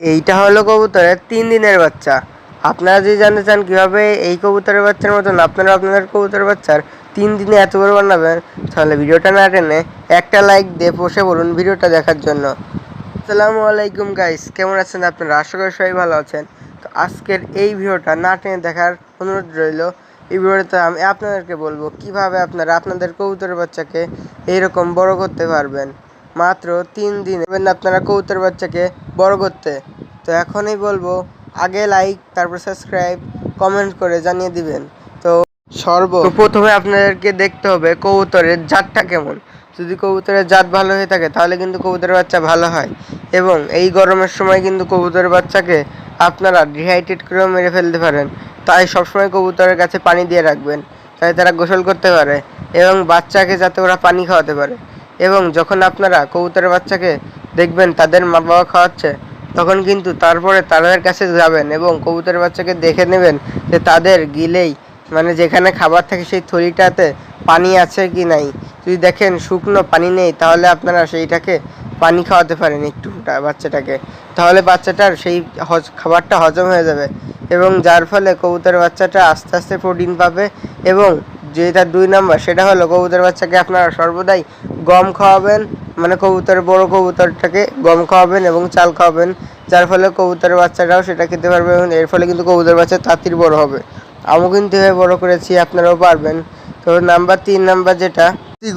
এইটা হলো কবুতরের 3 দিনের বাচ্চা। আপনারা যদি জানতে চান কীভাবে এই কবুতরের বাচ্চার মতন আপনারা আপনাদের কবুতরের বাচ্চার 3 দিনে এত বড় বানাবেন, তাহলে ভিডিওটা না টেনে একটা লাইক দিয়ে বসে পড়ুন ভিডিওটা দেখার জন্য। আসসালামু আলাইকুম গাইস, কেমন আছেন আপনারা? আশা করি সবাই ভালো আছেন। তো আজকের এই ভিডিওটা না টেনে দেখার অনুরোধ রইল। এই ভিডিওতে আমি আপনাদেরকে বলবো কিভাবে আপনারা আপনাদের কবুতরের বাচ্চাকে এইরকম বড় করতে পারবেন। মাত্র 3 দিন আপনারা কবুতরের বাচ্চাকে বড় করতে। তো এখনই বলবো, আগে লাইক, তারপর সাবস্ক্রাইব, কমেন্ট করে জানিয়ে দিবেন। তো প্রথমে আপনাদেরকে দেখতে হবে কবুতরের জাতটা কেমন। যদি কবুতরের জাত ভালো হয়ে থাকে তাহলে কিন্তু কবুতরের বাচ্চা ভালো হয়। এবং এই গরমের সময় কিন্তু কবুতরের বাচ্চাকে আপনারা ডিহাইড্রেট করেও মেরে ফেলতে পারেন। তাই সবসময় কবুতরের কাছে পানি দিয়ে রাখবেন, তাই তারা গোসল করতে পারে এবং বাচ্চাকে যাতে ওরা পানি খাওয়াতে পারে। এবং যখন আপনারা কবুতরের বাচ্চাকে দেখবেন তাদের মা বাবা খাওয়াচ্ছে, তখন কিন্তু তারপরে তাদের কাছে যাবেন এবং কবুতরের বাচ্চাকে দেখে নেবেন যে তাদের গিলেই মানে যেখানে খাবার থাকে সেই থলিটাতে পানি আছে কি নাই। যদি দেখেন শুকনো পানি নেই, তাহলে আপনারা সেইটাকে পানি খাওয়াতে পারেন একটু বাচ্চাটাকে। তাহলে বাচ্চাটার সেই খাবারটা হজম হয়ে যাবে এবং যার ফলে কবুতরের বাচ্চাটা আস্তে আস্তে প্রোটিন পাবে। এবং যেটা 2 নম্বর, সেটা হলো কবুতরের বাচ্চাকে আপনারা সর্বদাই গম খাওয়াবেন, মানে বড় কবুতরটাকে গম খাওয়াবেন এবং চাল খাওয়াবেন, যার ফলে কবুতরের বাচ্চাটাও সেটা খেতে পারবে এবং এর ফলে কিন্তু কবুতরের বাচ্চা তাড়াতাড়ি বড় হবে। আমিও কিন্তু এভাবে বড় করেছি, আপনারাও পারবেন। তো 3 নাম্বার যেটা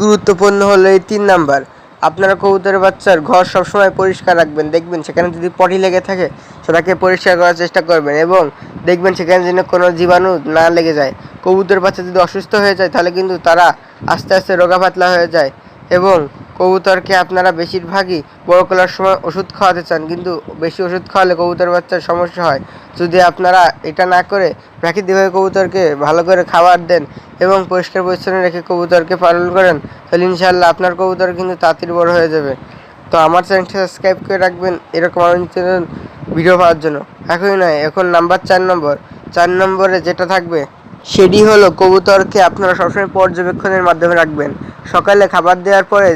গুরুত্বপূর্ণ হলো এই 3 নাম্বার, আপনারা কবুতরের বাচ্চার ঘর সবসময় পরিষ্কার রাখবেন। দেখবেন সেখানে যদি পটি লেগে থাকে সেটাকে পরিষ্কার করার চেষ্টা করবেন এবং দেখবেন সেখানে যেন কোনো জীবাণু না লেগে যায়। কবুতরের বাচ্চা যদি অসুস্থ হয়ে যায় তাহলে কিন্তু তারা আস্তে আস্তে রোগা পাতলা হয়ে যায়। এবং কবুতরকে আপনারা বেশিরভাগই বড় করার সময় ওষুধ খাওয়াতে চান, কিন্তু বেশি ওষুধ খাওয়ালে কবুতর বাচ্চার সমস্যা হয়। যদি আপনারা এটা না করে প্রাকৃতিকভাবে কবুতরকে ভালো করে খাবার দেন এবং পরিষ্কার পরিচ্ছন্ন রেখে কবুতরকে পালন করেন, তাহলে ইনশাআল্লাহ আপনার কবুতর কিন্তু তাড়াতাড়ি বড় হয়ে যাবে। তো আমার চ্যানেলটি সাবস্ক্রাইব করে রাখবেন এরকম আরও ভিডিও পাওয়ার জন্য। এখনই নয়, এখন 4 নম্বরে যেটা থাকবে সেটি হলো কবুতরকে আপনারা সবসময় পর্যবেক্ষণের মাধ্যমে রাখবেন। সকালে খাবার দেওয়ার পরে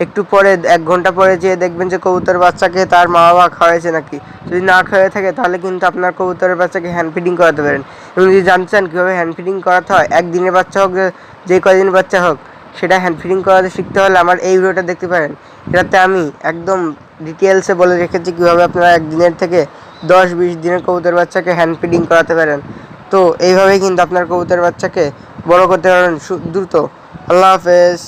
একটু পরে 1 ঘন্টা পরে যেয়ে দেখবেন যে কবুতর বাচ্চাকে তার মা বাবা খাওয়াইছে নাকি। যদি না খাওয়াই থাকে তাহলে কিন্তু আপনার কবুতরের বাচ্চাকে হ্যান্ড ফিডিং করাতে পারেন। এবং যদি জানতে চান কীভাবে হ্যান্ড ফিডিং করাতে হয়, 1 দিনের বাচ্চা হোক যে কয়দিনের বাচ্চা হোক, সেটা হ্যান্ড ফিডিং করাতে শিখতে হলে আমার এই ভিডিওটা দেখতে পারেন। এটাতে আমি একদম ডিটেলসে বলে রেখেছি কীভাবে আপনারা 1 দিনের থেকে 10-20 দিনের কবুতর বাচ্চাকে হ্যান্ড ফিডিং করাতে পারেন। তো এইভাবেই কিন্তু আপনার কবুতরের বাচ্চাকে বড় করতে পারবেন দ্রুত। আল্লাহ হাফেজ।